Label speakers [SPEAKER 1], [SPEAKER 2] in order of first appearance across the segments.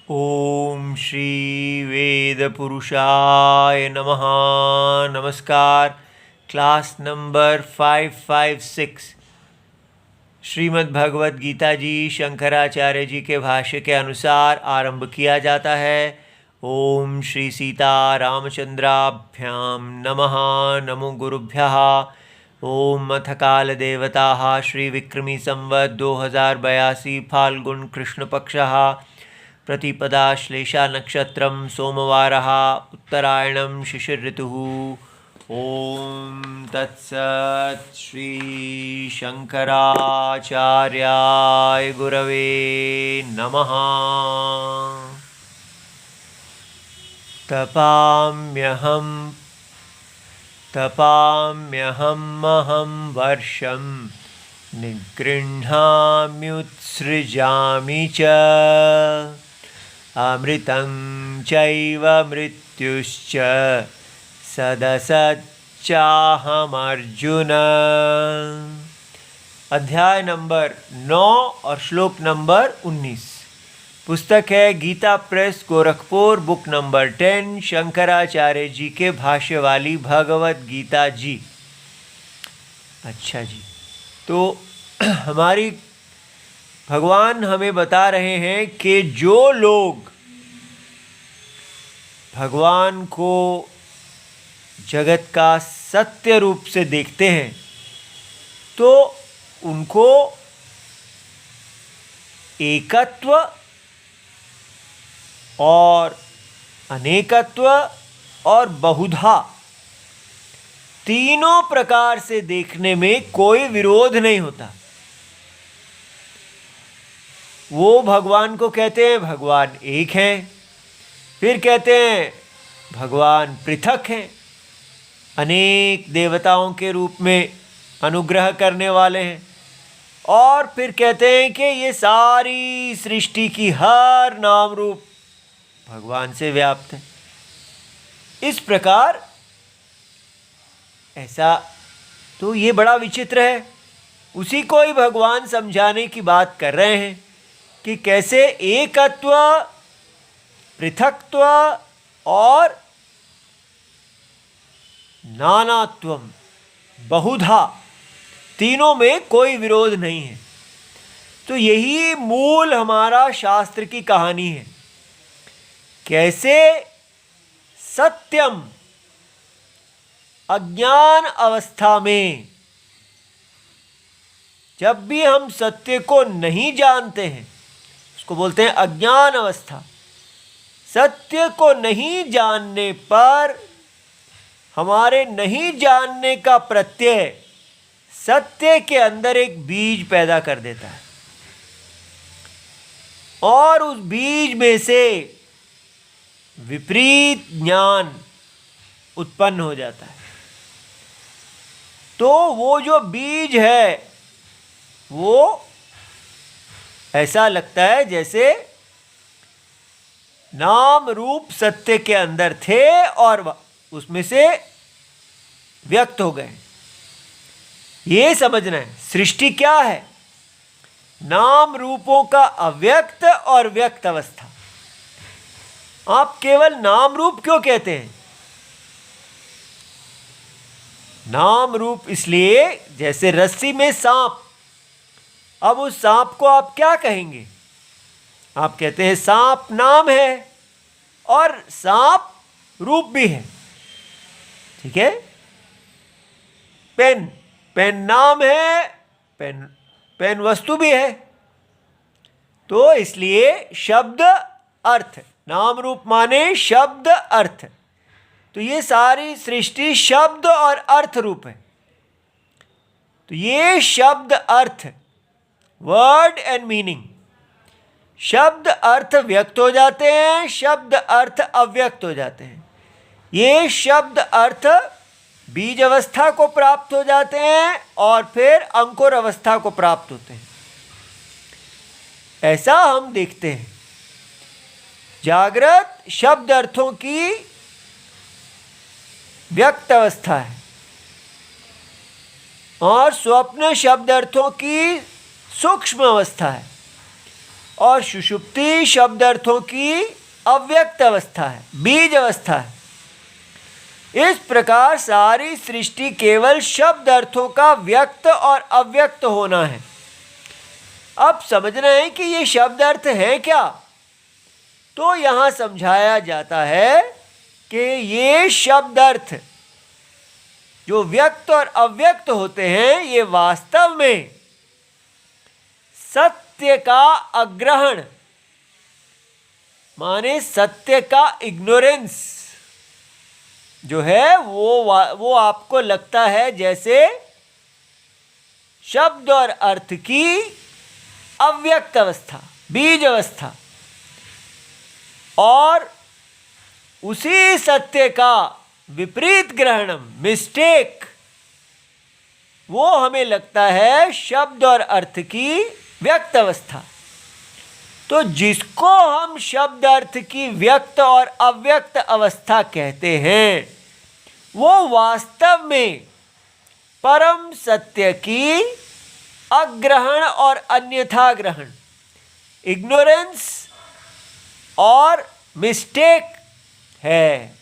[SPEAKER 1] ओम श्री वेद पुरुषाय नमः। नमस्कार। क्लास नंबर 556 श्रीमद् भगवद गीता जी शंकराचार्य जी के भाष्य के अनुसार आरंभ किया जाता है। ओम श्री सीता रामचंद्राभ्यां नमः। नमो गुरुभ्यः। ओम अथ काल देवताः श्री विक्रमी संवत् 2082 फाल्गुन कृष्ण पक्षः प्रतिपदा श्लेषा नक्षत्रं सोमवारः उत्तरायणं शिशिर ऋतुः। ओम तत्सत्। श्री शंकराचार्याय गुरवे नमः। तपाम्यहमहं वर्षं निगृह्णाम्युत्सृजामि च अमृतं चैव मृत्युश्च सदसच्चाहमर्जुन। अध्याय नंबर 9 और श्लोक नंबर 19। पुस्तक है Gita press Gorakhpur, book number 10, Shankaracharya ji के भाष्य वाली भगवद गीता जी। अच्छा जी, तो हमारी भगवान हमें बता रहे हैं कि जो लोग भगवान को जगत का सत्य रूप से देखते हैं तो उनको एकत्व और अनेकत्व और बहुधा तीनों प्रकार से देखने में कोई विरोध नहीं होता। वो भगवान को कहते हैं भगवान एक हैं, फिर कहते हैं भगवान पृथक हैं, अनेक देवताओं के रूप में अनुग्रह करने वाले हैं, और फिर कहते हैं कि ये सारी सृष्टि की हर नाम रूप भगवान से व्याप्त है। इस प्रकार ऐसा तो ये बड़ा विचित्र है। उसी को ही भगवान समझाने की बात कर रहे हैं कि कैसे एकत्व, पृथक्त्व और नानात्वम, बहुधा, तीनों में कोई विरोध नहीं है। तो यही मूल हमारा शास्त्र की कहानी है। कैसे सत्यम अज्ञान अवस्था में, जब भी हम सत्य को नहीं जानते हैं, उसको बोलते हैं अज्ञान अवस्था। सत्य को नहीं जानने पर हमारे नहीं जानने का प्रत्यय सत्य के अंदर एक बीज पैदा कर देता है, और उस बीज में से विपरीत ज्ञान उत्पन्न हो जाता है। तो वो जो बीज है वो ऐसा लगता है जैसे नाम रूप सत्य के अंदर थे और उसमें से व्यक्त हो गए। ये समझना है सृष्टि क्या है, नाम रूपों का अव्यक्त और व्यक्त अवस्था। आप केवल नाम रूप क्यों कहते हैं? नाम रूप इसलिए जैसे रस्सी में सांप, अब उस सांप को आप क्या कहेंगे? आप कहते हैं सांप नाम है और सांप रूप भी है, ठीक है। पेन, पेन नाम है, पेन पेन वस्तु भी है। तो इसलिए शब्द अर्थ, नाम रूप माने शब्द अर्थ। तो ये सारी सृष्टि शब्द और अर्थ रूप है। तो ये शब्द अर्थ, वर्ड एंड मीनिंग, शब्द अर्थ व्यक्त हो जाते हैं, शब्द अर्थ अव्यक्त हो जाते हैं। ये शब्द अर्थ बीज अवस्था को प्राप्त हो जाते हैं और फिर अंकुर अवस्था को प्राप्त होते हैं। ऐसा हम देखते हैं। जागृत शब्द अर्थों की व्यक्त अवस्था है और स्वप्न शब्द अर्थों की सूक्ष्म अवस्था है। और सुषुप्ति शब्द अर्थों की अव्यक्त अवस्था है, बीज अवस्था है। इस प्रकार सारी सृष्टि केवल शब्द अर्थों का व्यक्त और अव्यक्त होना है। अब समझना है कि ये शब्द अर्थ है क्या। तो यहाँ समझाया जाता है कि ये शब्द अर्थ जो व्यक्त और अव्यक्त होते हैं, ये वास्तव में सत्य का अग्रहण, माने सत्य का इग्नोरेंस जो है वो आपको लगता है जैसे शब्द और अर्थ की अव्यक्त अवस्था, बीज अवस्था, और उसी सत्य का विपरीत ग्रहणम, मिस्टेक, वो हमें लगता है शब्द और अर्थ की व्यक्त अवस्था। तो जिसको हम शब्द अर्थ की व्यक्त और अव्यक्त अवस्था कहते हैं, वो वास्तव में परम सत्य की अग्रहण और अन्यथा ग्रहण, इग्नोरेंस और मिस्टेक है।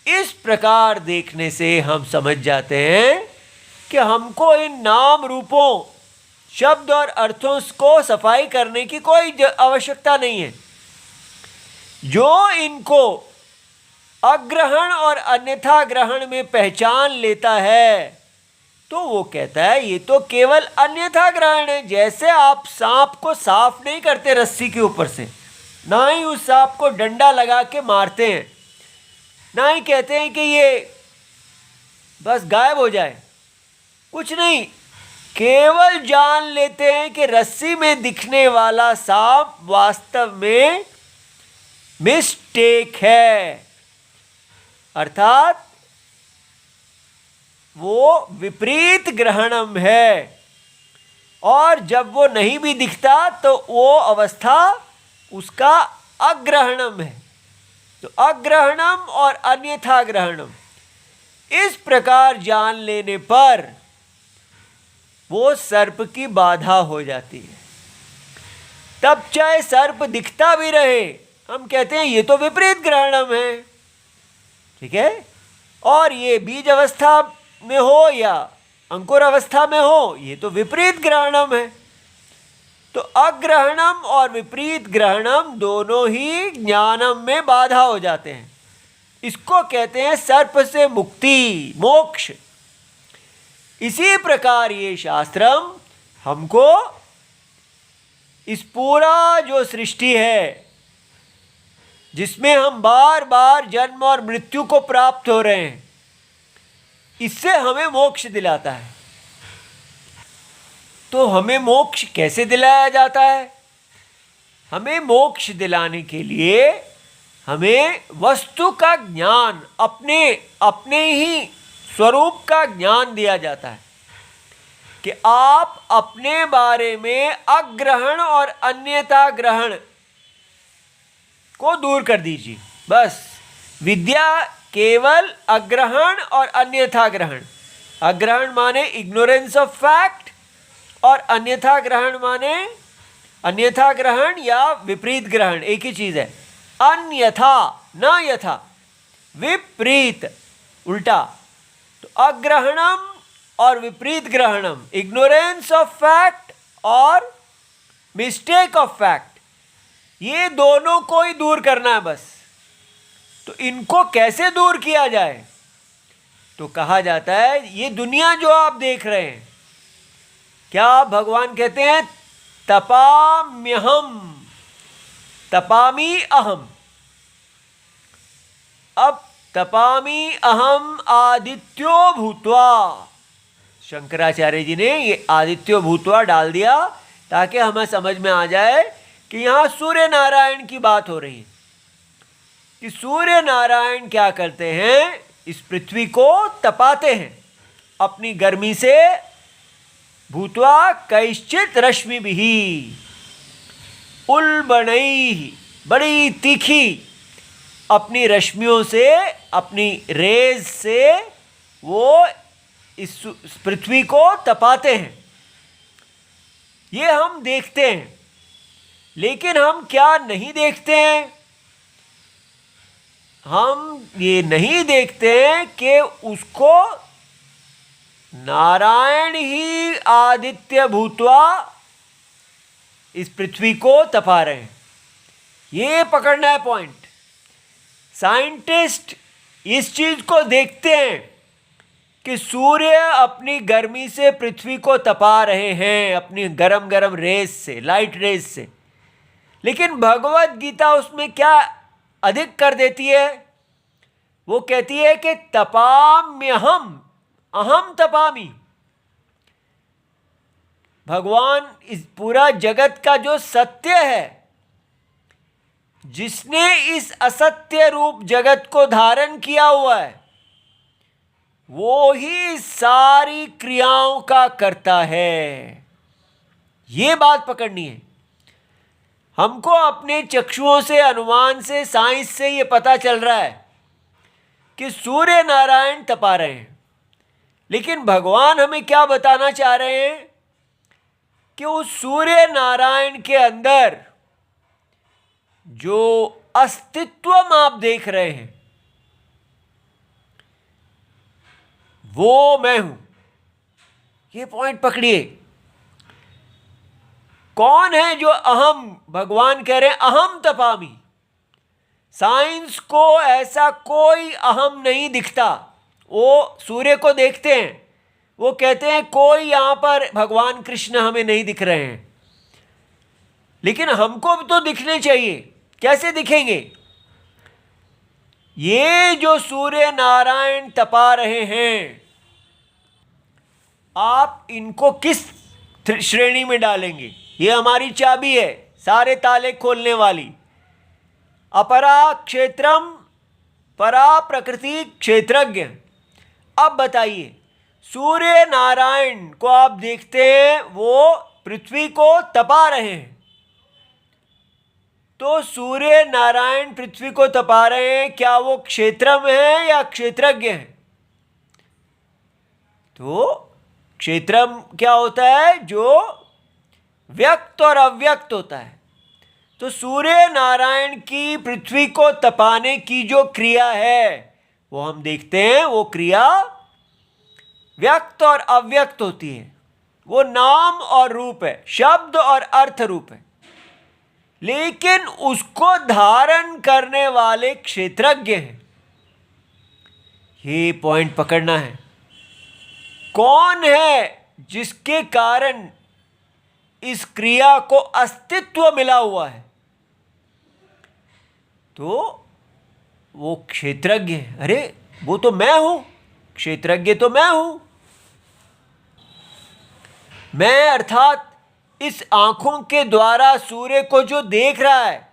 [SPEAKER 1] इस प्रकार देखने से हम समझ जाते हैं कि हमको इन नाम रूपों, शब्द और अर्थों को सफाई करने की कोई आवश्यकता नहीं है। जो इनको अग्रहण और अन्यथा ग्रहण में पहचान लेता है, तो वो कहता है ये तो केवल अन्यथा ग्रहण है। जैसे आप सांप को साफ नहीं करते रस्सी के ऊपर से, ना ही उस सांप को डंडा लगा के मारते हैं, ना ही कहते हैं कि ये बस गायब हो जाए, कुछ नहीं, केवल जान लेते हैं कि रस्सी में दिखने वाला सांप वास्तव में मिस्टेक है, अर्थात वो विपरीत ग्रहणम है। और जब वो नहीं भी दिखता तो वो अवस्था उसका अग्रहणम है। तो अग्रहणम और अन्यथा ग्रहणम, इस प्रकार जान लेने पर वो सर्प की बाधा हो जाती है। तब चाहे सर्प दिखता भी रहे, हम कहते हैं ये तो विपरीत ग्रहणम है, ठीक है। और ये बीज अवस्था में हो या अंकुर अवस्था में हो, ये तो विपरीत ग्रहणम है। तो अग्रहणम और विपरीत ग्रहणम दोनों ही ज्ञानम में बाधा हो जाते हैं। इसको कहते हैं सर्प से मुक्ति, मोक्ष। इसी प्रकार ये शास्त्रम हमको इस पूरा जो सृष्टि है, जिसमें हम बार बार जन्म और मृत्यु को प्राप्त हो रहे हैं, इससे हमें मोक्ष दिलाता है। तो हमें मोक्ष कैसे दिलाया जाता है? हमें मोक्ष दिलाने के लिए हमें वस्तु का ज्ञान, अपने ही स्वरूप का ज्ञान दिया जाता है कि आप अपने बारे में अग्रहण और अन्यथा ग्रहण को दूर कर दीजिए। बस विद्या केवल अग्रहण और अन्यथा ग्रहण, अग्रहण माने इग्नोरेंस ऑफ फैक्ट और अन्यथा ग्रहण माने अन्यथा ग्रहण या विपरीत ग्रहण, एक ही चीज है। अन्यथा न यथा, विपरीत उल्टा। तो अग्रहणम और विपरीत ग्रहणम, इग्नोरेंस ऑफ फैक्ट और मिस्टेक ऑफ फैक्ट, ये दोनों को ही दूर करना है बस। तो इनको कैसे दूर किया जाए? तो कहा जाता है ये दुनिया जो आप देख रहे हैं, क्या भगवान कहते हैं तपाम्यहम, तपामी अहम। अब तपामी अहम आदित्यो भूत्वा, शंकराचार्य जी ने ये आदित्यो भूत्वा डाल दिया ताकि हमें समझ में आ जाए कि यहाँ सूर्य नारायण की बात हो रही है कि सूर्य नारायण क्या करते हैं, इस पृथ्वी को तपाते हैं अपनी गर्मी से। भूत्वा कैश्चित रश्मि भी उल्बणैः, बड़ी तीखी अपनी रश्मियों से, अपनी रेज से वो इस पृथ्वी को तपाते हैं। ये हम देखते हैं। लेकिन हम क्या नहीं देखते हैं? हम ये नहीं देखते हैं कि उसको नारायण ही आदित्य भूत्वा इस पृथ्वी को तपा रहे हैं। ये पकड़ना है पॉइंट। साइंटिस्ट इस चीज को देखते हैं कि सूर्य अपनी गर्मी से पृथ्वी को तपा रहे हैं, अपनी गरम गरम रेस से, लाइट रेस से। लेकिन भगवत गीता उसमें क्या अधिक कर देती है? वो कहती है कि तपाम्यहम, अहम तपामी। भगवान इस पूरा जगत का जो सत्य है, जिसने इस असत्य रूप जगत को धारण किया हुआ है, वो ही सारी क्रियाओं का करता है। ये बात पकड़नी है हमको। अपने चक्षुओं से, अनुमान से, साइंस से ये पता चल रहा है कि सूर्य नारायण तपा रहे हैं। लेकिन भगवान हमें क्या बताना चाह रहे हैं कि उस सूर्य नारायण के अंदर जो अस्तित्व आप देख रहे हैं, वो मैं हूं। ये पॉइंट पकड़िए। कौन है जो अहम? भगवान कह रहे हैं अहम तपामी। साइंस को ऐसा कोई अहम नहीं दिखता। वो सूर्य को देखते हैं, वो कहते हैं कोई यहां पर भगवान कृष्ण हमें नहीं दिख रहे हैं। लेकिन हमको भी तो दिखने चाहिए। कैसे दिखेंगे? ये जो सूर्य नारायण तपा रहे हैं, आप इनको किस श्रेणी में डालेंगे? ये हमारी चाबी है, सारे ताले खोलने वाली। अपरा क्षेत्रम परा प्रकृति क्षेत्रज्ञ। अब बताइए, सूर्य नारायण को आप देखते हैं, वो पृथ्वी को तपा रहे हैं। तो सूर्य नारायण पृथ्वी को तपा रहे हैं, क्या वो क्षेत्रम है या क्षेत्रज्ञ है? तो क्षेत्रम क्या होता है? जो व्यक्त और अव्यक्त होता है। तो सूर्य नारायण की पृथ्वी को तपाने की जो क्रिया है, वो हम देखते हैं, वो क्रिया व्यक्त और अव्यक्त होती है। वो नाम और रूप है, शब्द और अर्थ रूप है। लेकिन उसको धारण करने वाले क्षेत्रज्ञ हैं। ये पॉइंट पकड़ना है। कौन है जिसके कारण इस क्रिया को अस्तित्व मिला हुआ है? तो वो क्षेत्रज्ञ है। अरे वो तो मैं हूं, क्षेत्रज्ञ तो मैं हूं। मैं अर्थात इस आंखों के द्वारा सूर्य को जो देख रहा है,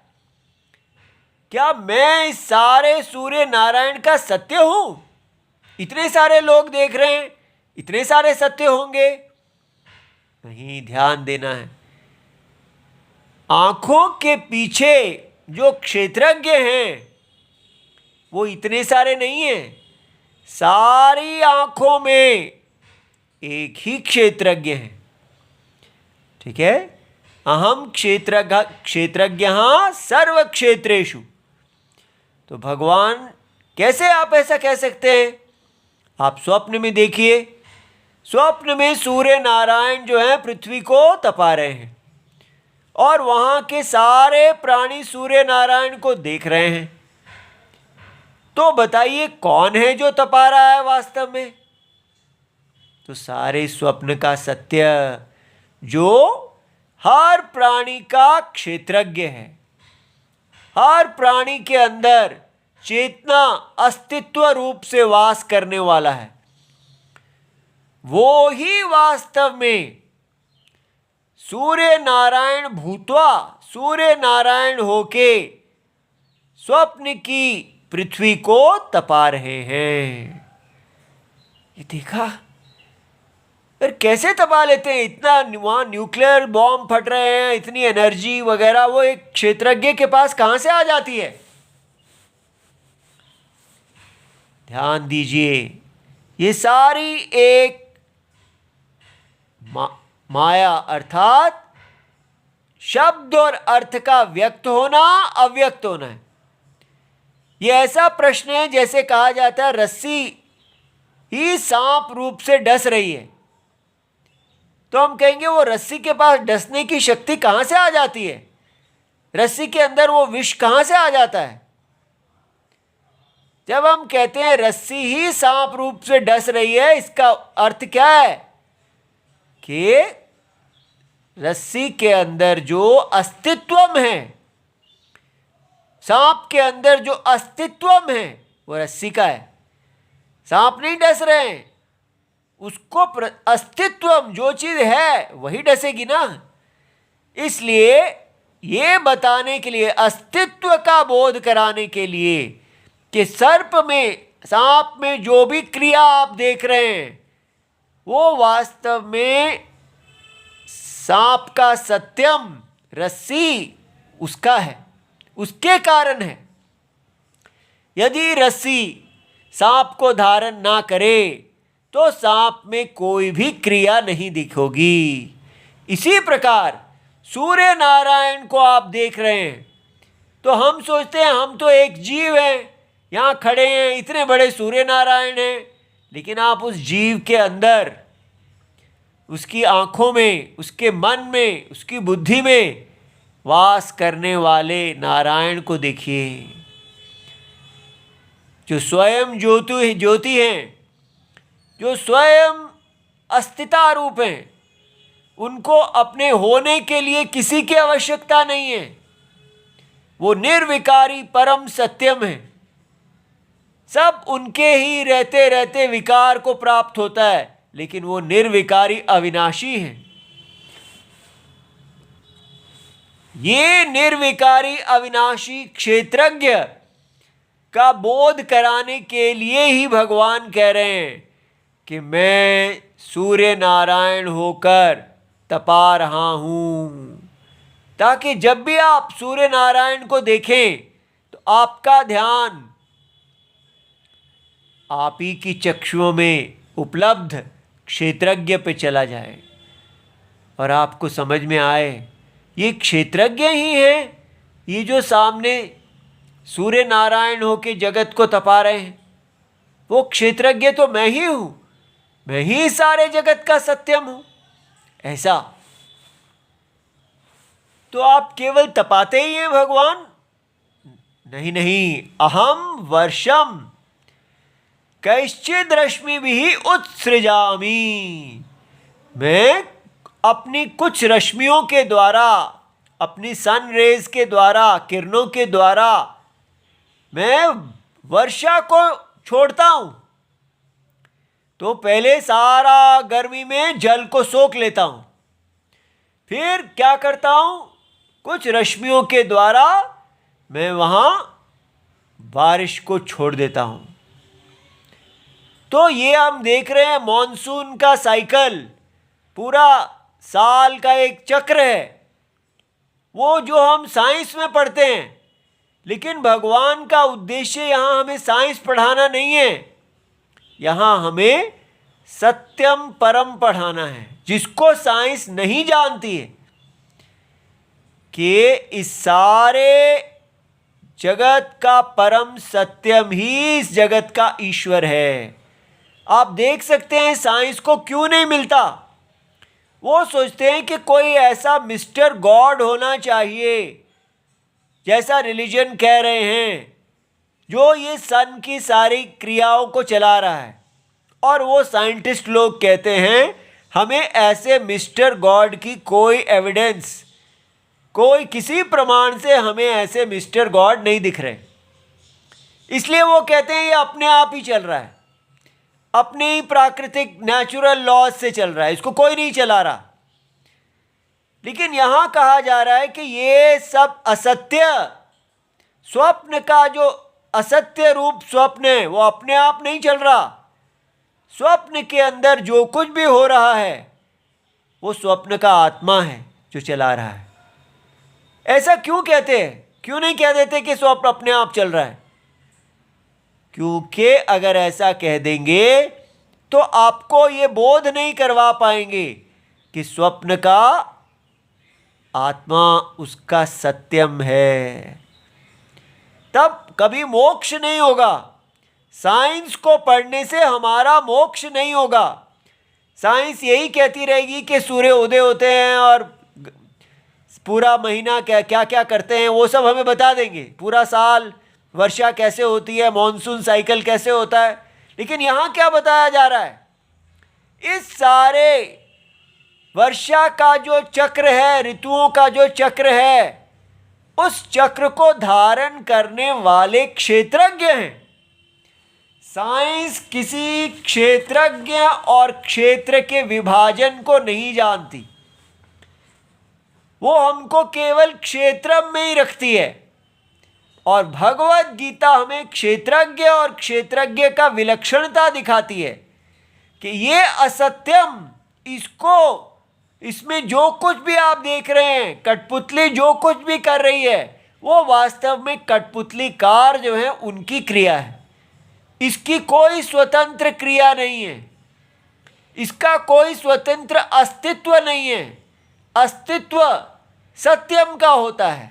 [SPEAKER 1] क्या मैं इस सारे सूर्य नारायण का सत्य हूं? इतने सारे लोग देख रहे हैं, इतने सारे सत्य होंगे? नहीं, ध्यान देना है। आंखों के पीछे जो क्षेत्रज्ञ हैं, वो इतने सारे नहीं हैं। सारी आंखों में एक ही क्षेत्रज्ञ है। ठीक है? अहम क्षेत्रज्ञ सर्व क्षेत्रेषु। तो भगवान, कैसे आप ऐसा कह सकते हैं? आप स्वप्न में देखिए। स्वप्न में सूर्य नारायण जो है पृथ्वी को तपा रहे हैं, और वहां के सारे प्राणी सूर्य नारायण को देख रहे हैं। तो बताइए, कौन है जो तपा रहा है वास्तव में? तो सारे स्वप्न का सत्य, जो हर प्राणी का क्षेत्रज्ञ है, हर प्राणी के अंदर चेतना अस्तित्व रूप से वास करने वाला है, वो ही वास्तव में सूर्य नारायण भूत्वा, सूर्य नारायण होके स्वप्न की पृथ्वी को तपा रहे हैं। ये देखा? फिर कैसे तपा लेते हैं? इतना वहां न्यूक्लियर बॉम्ब फट रहे हैं, इतनी एनर्जी वगैरह, वो एक क्षेत्रज्ञ के पास कहां से आ जाती है? ध्यान दीजिए, ये सारी एक माया अर्थात शब्द और अर्थ का व्यक्त होना अव्यक्त होना है। यह ऐसा प्रश्न है जैसे कहा जाता है रस्सी ही सांप रूप से डस रही है, तो हम कहेंगे वो रस्सी के पास डसने की शक्ति कहाँ से आ जाती है, रस्सी के अंदर वो विष कहाँ से आ जाता है। जब हम कहते हैं रस्सी ही सांप रूप से डस रही है, इसका अर्थ क्या है कि रस्सी के अंदर जो अस्तित्व है, सांप के अंदर जो अस्तित्व है वो रस्सी का है। सांप नहीं डस रहे हैं, उसको अस्तित्व जो चीज है वही डसेगी ना। इसलिए ये बताने के लिए, अस्तित्व का बोध कराने के लिए कि सर्प में, सांप में जो भी क्रिया आप देख रहे हैं वो वास्तव में सांप का सत्यम, रस्सी उसका है, उसके कारण है। यदि रस्सी सांप को धारण ना करे तो सांप में कोई भी क्रिया नहीं दिखोगी। इसी प्रकार सूर्य नारायण को आप देख रहे हैं तो हम सोचते हैं हम तो एक जीव हैं, यहाँ खड़े हैं, इतने बड़े सूर्य नारायण हैं, लेकिन आप उस जीव के अंदर, उसकी आँखों में, उसके मन में, उसकी बुद्धि में वास करने वाले नारायण को देखिए, जो स्वयं ज्योति हैं, जो स्वयं अस्तित्व रूप हैं। उनको अपने होने के लिए किसी की आवश्यकता नहीं है, वो निर्विकारी परम सत्यम है। सब उनके ही रहते रहते विकार को प्राप्त होता है, लेकिन वो निर्विकारी अविनाशी है। ये निर्विकारी अविनाशी क्षेत्रज्ञ का बोध कराने के लिए ही भगवान कह रहे हैं कि मैं सूर्य नारायण होकर तपा रहा हूं, ताकि जब भी आप सूर्य नारायण को देखें तो आपका ध्यान आप ही की चक्षुओं में उपलब्ध क्षेत्रज्ञ पे चला जाए और आपको समझ में आए ये क्षेत्रज्ञ ही हैं, ये जो सामने सूर्य नारायण होके जगत को तपा रहे हैं, वो क्षेत्रज्ञ तो मैं ही हूं, मैं ही सारे जगत का सत्यम हूं। ऐसा तो आप केवल तपाते ही हैं भगवान? नहीं नहीं, अहम वर्षम कैश्चिद रश्मि भी उत्सृजामि, मैं अपनी कुछ रश्मियों के द्वारा, अपनी सन रेज के द्वारा, किरणों के द्वारा मैं वर्षा को छोड़ता हूं। तो पहले सारा गर्मी में जल को सोख लेता हूं, फिर क्या करता हूं, कुछ रश्मियों के द्वारा मैं वहां बारिश को छोड़ देता हूं। तो ये हम देख रहे हैं मॉनसून का साइकिल, पूरा साल का एक चक्र है, वो जो हम साइंस में पढ़ते हैं। लेकिन भगवान का उद्देश्य यहाँ हमें साइंस पढ़ाना नहीं है, यहाँ हमें सत्यम परम पढ़ाना है, जिसको साइंस नहीं जानती है कि इस सारे जगत का परम सत्यम ही इस जगत का ईश्वर है। आप देख सकते हैं साइंस को क्यों नहीं मिलता। वो सोचते हैं कि कोई ऐसा मिस्टर गॉड होना चाहिए, जैसा रिलीजन कह रहे हैं, जो ये सन की सारी क्रियाओं को चला रहा है। और वो साइंटिस्ट लोग कहते हैं हमें ऐसे मिस्टर गॉड की कोई एविडेंस, कोई किसी प्रमाण से हमें ऐसे मिस्टर गॉड नहीं दिख रहे। इसलिए वो कहते हैं ये अपने आप ही चल रहा है, अपने ही प्राकृतिक नेचुरल लॉज से चल रहा है, इसको कोई नहीं चला रहा। लेकिन यहां कहा जा रहा है कि ये सब असत्य, स्वप्न का जो असत्य रूप स्वप्न है वो अपने आप नहीं चल रहा। स्वप्न के अंदर जो कुछ भी हो रहा है वो स्वप्न का आत्मा है जो चला रहा है। ऐसा क्यों कहते हैं? क्यों नहीं कह देते कि स्वप्न अपने आप चल रहा है? क्योंकि अगर ऐसा कह देंगे तो आपको ये बोध नहीं करवा पाएंगे कि स्वप्न का आत्मा उसका सत्यम है, तब कभी मोक्ष नहीं होगा। साइंस को पढ़ने से हमारा मोक्ष नहीं होगा। साइंस यही कहती रहेगी कि सूर्य उदय होते हैं और पूरा महीना क्या क्या क्या करते हैं वो सब हमें बता देंगे, पूरा साल वर्षा कैसे होती है, मॉनसून साइकिल कैसे होता है। लेकिन यहाँ क्या बताया जा रहा है, इस सारे वर्षा का जो चक्र है, ऋतुओं का जो चक्र है, उस चक्र को धारण करने वाले क्षेत्रज्ञ हैं। साइंस किसी क्षेत्रज्ञ और क्षेत्र के विभाजन को नहीं जानती, वो हमको केवल क्षेत्र में ही रखती है। और भगवत गीता हमें क्षेत्रज्ञ और क्षेत्रज्ञ का विलक्षणता दिखाती है कि ये असत्यम, इसको, इसमें जो कुछ भी आप देख रहे हैं, कठपुतली जो कुछ भी कर रही है, वो वास्तव में कठपुतलीकार जो है उनकी क्रिया है। इसकी कोई स्वतंत्र क्रिया नहीं है, इसका कोई स्वतंत्र अस्तित्व नहीं है। अस्तित्व सत्यम का होता है।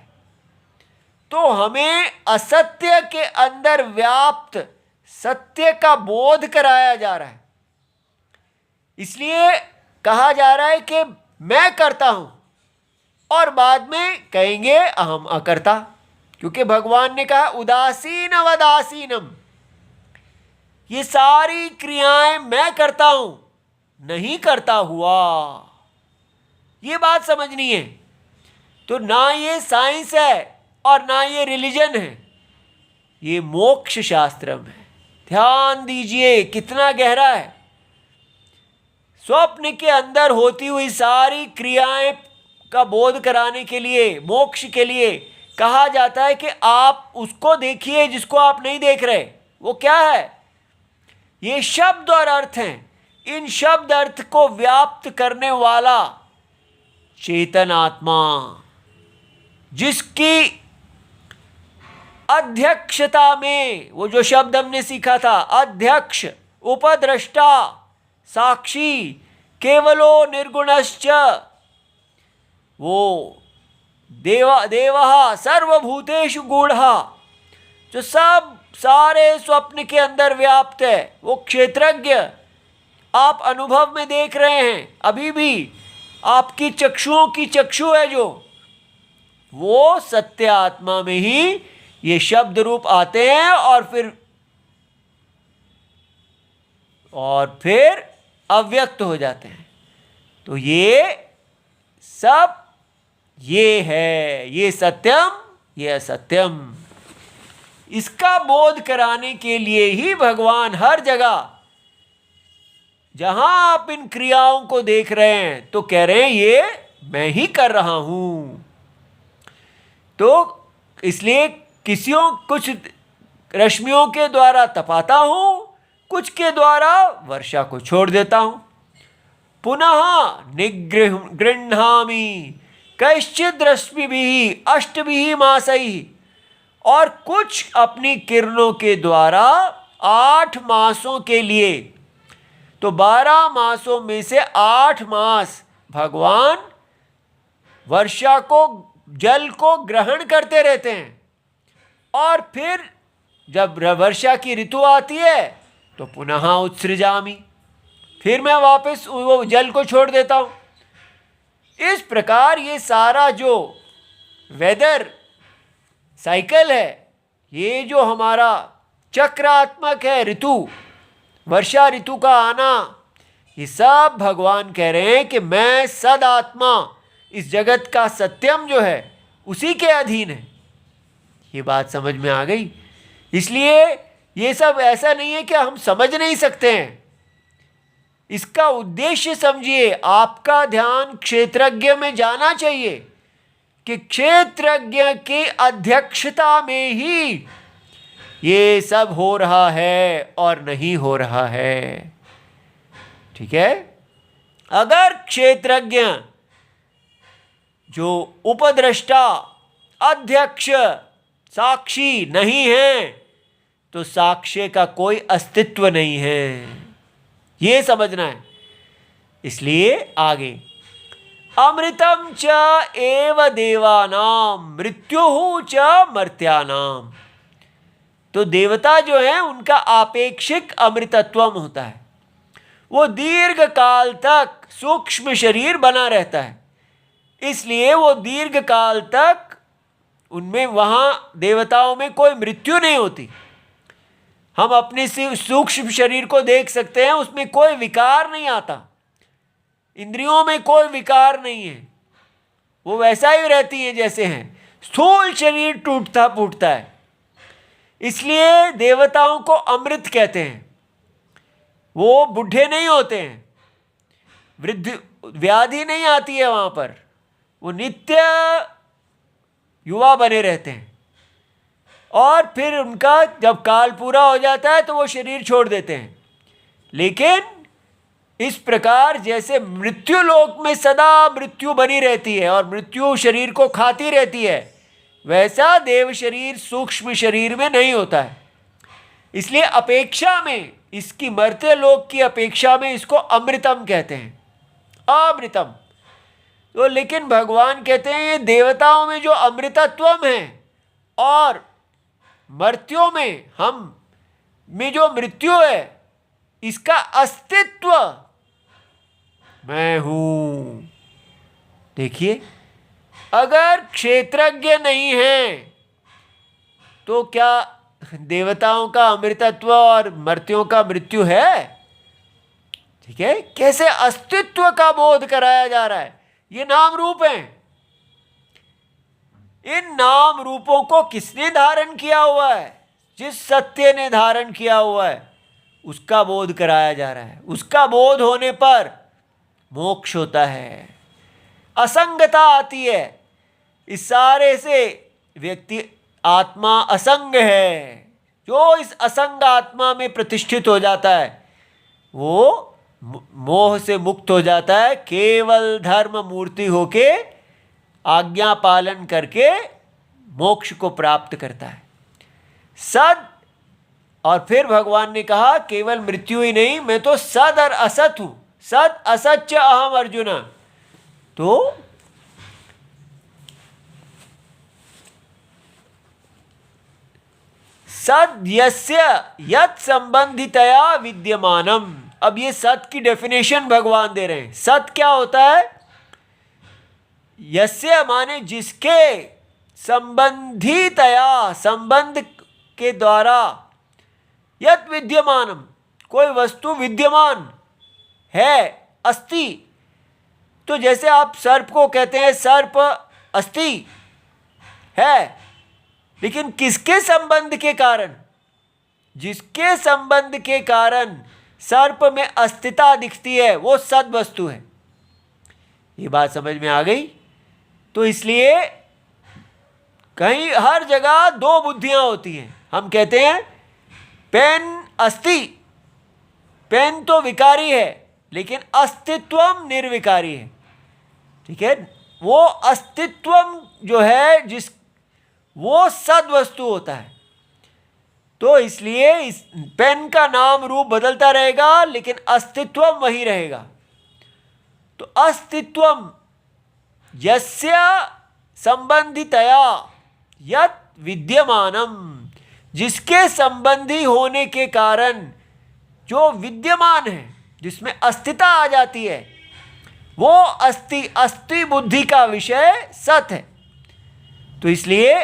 [SPEAKER 1] तो हमें असत्य के अंदर व्याप्त सत्य का बोध कराया जा रहा है। इसलिए कहा जा रहा है कि मैं करता हूं, और बाद में कहेंगे अहम अकर्ता, क्योंकि भगवान ने कहा उदासीन अवदासीनम, ये सारी क्रियाएं मैं करता हूं, नहीं करता हुआ। ये बात समझनी है। तो ना ये साइंस है और ना ये रिलीजन है, ये मोक्ष शास्त्रम है। ध्यान दीजिए कितना गहरा है। स्वप्न के अंदर होती हुई सारी क्रियाएं का बोध कराने के लिए, मोक्ष के लिए कहा जाता है कि आप उसको देखिए जिसको आप नहीं देख रहे। वो क्या है? ये शब्द और अर्थ हैं। इन शब्द अर्थ को व्याप्त करने वाला चेतन आत्मा, जिसकी अध्यक्षता में, वो जो शब्द हमने सीखा था, अध्यक्ष, उपद्रष्टा, साक्षी, केवलो निर्गुणश्च, वो देवः सर्वभूतेषु गूढ़ः, जो सब सारे स्वप्न के अंदर व्याप्त है, वो क्षेत्रज्ञ आप अनुभव में देख रहे हैं। अभी भी आपकी चक्षुओं की चक्षु है जो, वो सत्य आत्मा में ही ये शब्द रूप आते हैं और फिर अव्यक्त हो जाते हैं। तो ये सब ये है, ये सत्यम, ये असत्यम। इसका बोध कराने के लिए ही भगवान हर जगह जहां आप इन क्रियाओं को देख रहे हैं तो कह रहे हैं ये मैं ही कर रहा हूं। तो इसलिए कुछ रश्मियों के द्वारा तपाता हूं, कुछ के द्वारा वर्षा को छोड़ देता हूं। पुनः गृह्णामि कैश्चिद रश्मिभिः अष्टभिः मासैः, और कुछ अपनी किरणों के द्वारा 8 मासों के लिए, तो 12 मासों में से 8 मास भगवान वर्षा को, जल को ग्रहण करते रहते हैं। और फिर जब वर्षा की ऋतु आती है तो पुनः उत्सृजामि, फिर मैं वापस वो जल को छोड़ देता हूँ। इस प्रकार ये सारा जो वेदर साइकिल है, ये जो हमारा चक्रात्मक है ऋतु, वर्षा ऋतु का आना, ये सब भगवान कह रहे हैं कि मैं सदात्मा, इस जगत का सत्यम जो है उसी के अधीन है। ये बात समझ में आ गई। इसलिए ये सब ऐसा नहीं है कि हम समझ नहीं सकते हैं, इसका उद्देश्य समझिए। आपका ध्यान क्षेत्रज्ञ में जाना चाहिए कि क्षेत्रज्ञ की अध्यक्षता में ही ये सब हो रहा है और नहीं हो रहा है। ठीक है? अगर क्षेत्रज्ञ जो उपद्रष्टा, अध्यक्ष, साक्षी नहीं है तो साक्ष्य का कोई अस्तित्व नहीं है, ये समझना है। इसलिए आगे अमृतम च एव देवानाम मृत्युः च मर्त्यानाम। तो देवता जो है उनका आपेक्षिक अमृतत्वम होता है, वो दीर्घ काल तक सूक्ष्म शरीर बना रहता है, इसलिए वो दीर्घ काल तक उनमें, वहाँ देवताओं में कोई मृत्यु नहीं होती। हम अपने सूक्ष्म शरीर को देख सकते हैं, उसमें कोई विकार नहीं आता, इंद्रियों में कोई विकार नहीं है, वो वैसा ही रहती है जैसे हैं। स्थूल शरीर टूटता फूटता है, इसलिए देवताओं को अमृत कहते हैं। वो बूढ़े नहीं होते हैं, वृद्ध व्याधि नहीं आती है वहाँ पर, वो नित्य युवा बने रहते हैं। और फिर उनका जब काल पूरा हो जाता है तो वो शरीर छोड़ देते हैं। लेकिन इस प्रकार जैसे मृत्यु लोक में सदा मृत्यु बनी रहती है और मृत्यु शरीर को खाती रहती है, वैसा देव शरीर सूक्ष्म शरीर में नहीं होता है। इसलिए अपेक्षा में, इसकी मर्त्य लोक की अपेक्षा में इसको अमृतम कहते हैं, अमृतम। तो लेकिन भगवान कहते हैं ये देवताओं में जो अमृतत्वम है और मर्त्यों में, हम में जो मृत्यु है, इसका अस्तित्व मैं हूं। देखिए, अगर क्षेत्रज्ञ नहीं है तो क्या देवताओं का अमृतत्व और मर्त्यों का मृत्यु है? ठीक है, कैसे अस्तित्व का बोध कराया जा रहा है। ये नाम रूप हैं, इन नाम रूपों को किसने धारण किया हुआ है? जिस सत्य ने धारण किया हुआ है उसका बोध कराया जा रहा है। उसका बोध होने पर मोक्ष होता है, असंगता आती है। इस सारे से व्यक्ति, आत्मा असंग है, जो इस असंग आत्मा में प्रतिष्ठित हो जाता है वो मोह से मुक्त हो जाता है, केवल धर्म मूर्ति होके आज्ञा पालन करके मोक्ष को प्राप्त करता है। सद, और फिर भगवान ने कहा केवल मृत्यु ही नहीं, मैं तो सद और असत हूं। सद असत च अहम अर्जुन। तो सद यस्य यत् संबंधितया विद्यमानम। अब ये सत की डेफिनेशन भगवान दे रहे हैं। सत क्या होता है? यस्य माने जिसके, संबंधितया संबंध के द्वारा, यत् विद्यमानम कोई वस्तु विद्यमान है, अस्ति। तो जैसे आप सर्प को कहते हैं सर्प अस्ति है, लेकिन किसके संबंध के कारण? जिसके संबंध के कारण सर्प में अस्तित्व दिखती है वो सद वस्तु है। ये बात समझ में आ गई? तो इसलिए कहीं हर जगह दो बुद्धियां होती हैं। हम कहते हैं पेन अस्ति, पेन तो विकारी है लेकिन अस्तित्वम निर्विकारी है। ठीक है, वो अस्तित्वम जो है जिस, वो सद वस्तु होता है। तो इसलिए इस पेन का नाम रूप बदलता रहेगा लेकिन अस्तित्वम वही रहेगा। तो अस्तित्वम यस्य संबंधितया यत् विद्यमानम, जिसके संबंधी होने के कारण जो विद्यमान है, जिसमें अस्तित्व आ जाती है, वो अस्ति बुद्धि का विषय सत है। तो इसलिए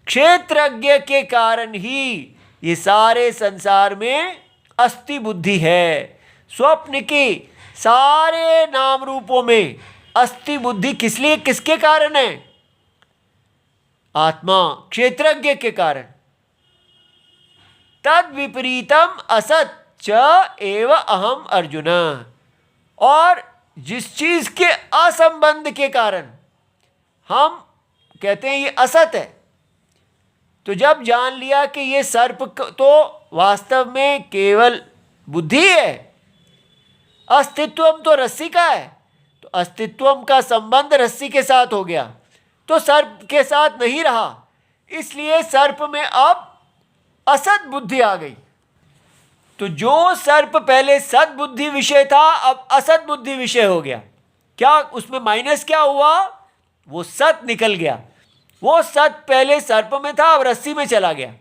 [SPEAKER 1] क्षेत्रज्ञ के कारण ही ये सारे संसार में अस्ति बुद्धि है। स्वप्न के सारे नाम रूपों में अस्ति बुद्धि किस लिए, किसके कारण है? आत्मा क्षेत्रज्ञ के कारण। तद विपरीतम असत च एव अहम अर्जुन। और जिस चीज के असंबंध के कारण हम कहते हैं ये असत है, तो जब जान लिया कि ये सर्प तो वास्तव में केवल बुद्धि है, अस्तित्वम तो रस्सी का है, तो अस्तित्वम का संबंध रस्सी के साथ हो गया, तो सर्प के साथ नहीं रहा, इसलिए सर्प में अब असत बुद्धि आ गई। तो जो सर्प पहले सद बुद्धि विषय था अब असत बुद्धि विषय हो गया। क्या उसमें माइनस क्या हुआ? वो सत निकल गया। वो सत पहले सर्प में था, अब रस्सी में चला गया।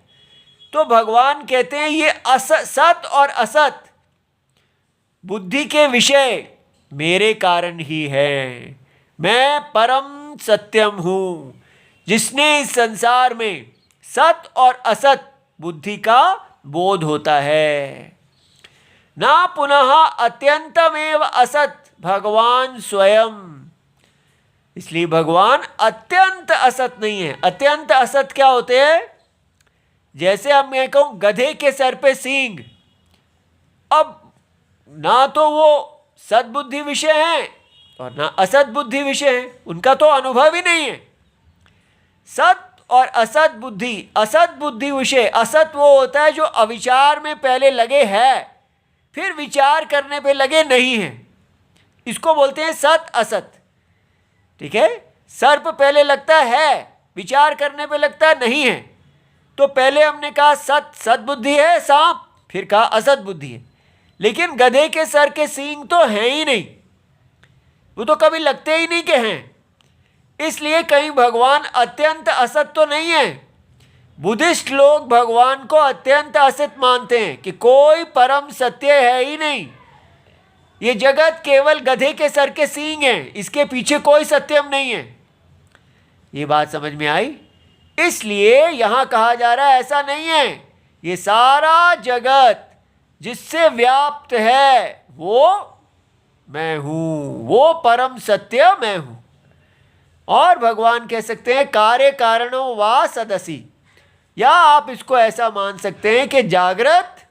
[SPEAKER 1] तो भगवान कहते हैं ये सत और असत बुद्धि के विषय मेरे कारण ही है। मैं परम सत्यम हूं, जिसने इस संसार में सत और असत बुद्धि का बोध होता है। ना पुनः अत्यंतमेव असत भगवान स्वयं। इसलिए भगवान अत्यंत असत नहीं है। अत्यंत असत क्या होते हैं? जैसे अब मैं कहूं गधे के सर पे सींग, अब ना तो वो सद्बुद्धि विषय है और ना असत बुद्धि विषय है, उनका तो अनुभव ही नहीं है। सत और असत बुद्धि, असत बुद्धि विषय, असत वो होता है जो अविचार में पहले लगे है, फिर विचार करने पे लगे नहीं है, इसको बोलते हैं सत असत। ठीक है, सर्प पहले लगता है, विचार करने पे लगता नहीं है। तो पहले हमने कहा सत सद्बुद्धि है सांप, फिर कहा असत बुद्धि है। लेकिन गधे के सर के सींग तो हैं ही नहीं, वो तो कभी लगते ही नहीं के हैं। इसलिए कहीं भगवान अत्यंत असत तो नहीं है। बुद्धिस्ट लोग भगवान को अत्यंत असत मानते हैं कि कोई परम सत्य है ही नहीं, ये जगत केवल गधे के सर के सींग हैं, इसके पीछे कोई सत्यम नहीं है। ये बात समझ में आई? इसलिए यहां कहा जा रहा है ऐसा नहीं है, ये सारा जगत जिससे व्याप्त है वो मैं हूं, वो परम सत्य मैं हूं। और भगवान कह सकते हैं कार्य कारणों वा सदसी, या आप इसको ऐसा मान सकते हैं कि जागृत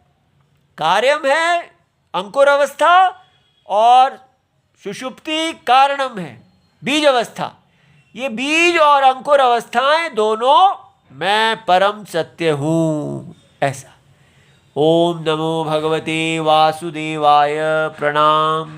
[SPEAKER 1] कार्यम है, अंकुर अवस्था, और सुषुप्ति कारणम है, बीज अवस्था। ये बीज और अंकुर अवस्थाएं दोनों मैं परम सत्य हूं, ऐसा। ओम नमो भगवते वासुदेवाय। प्रणाम।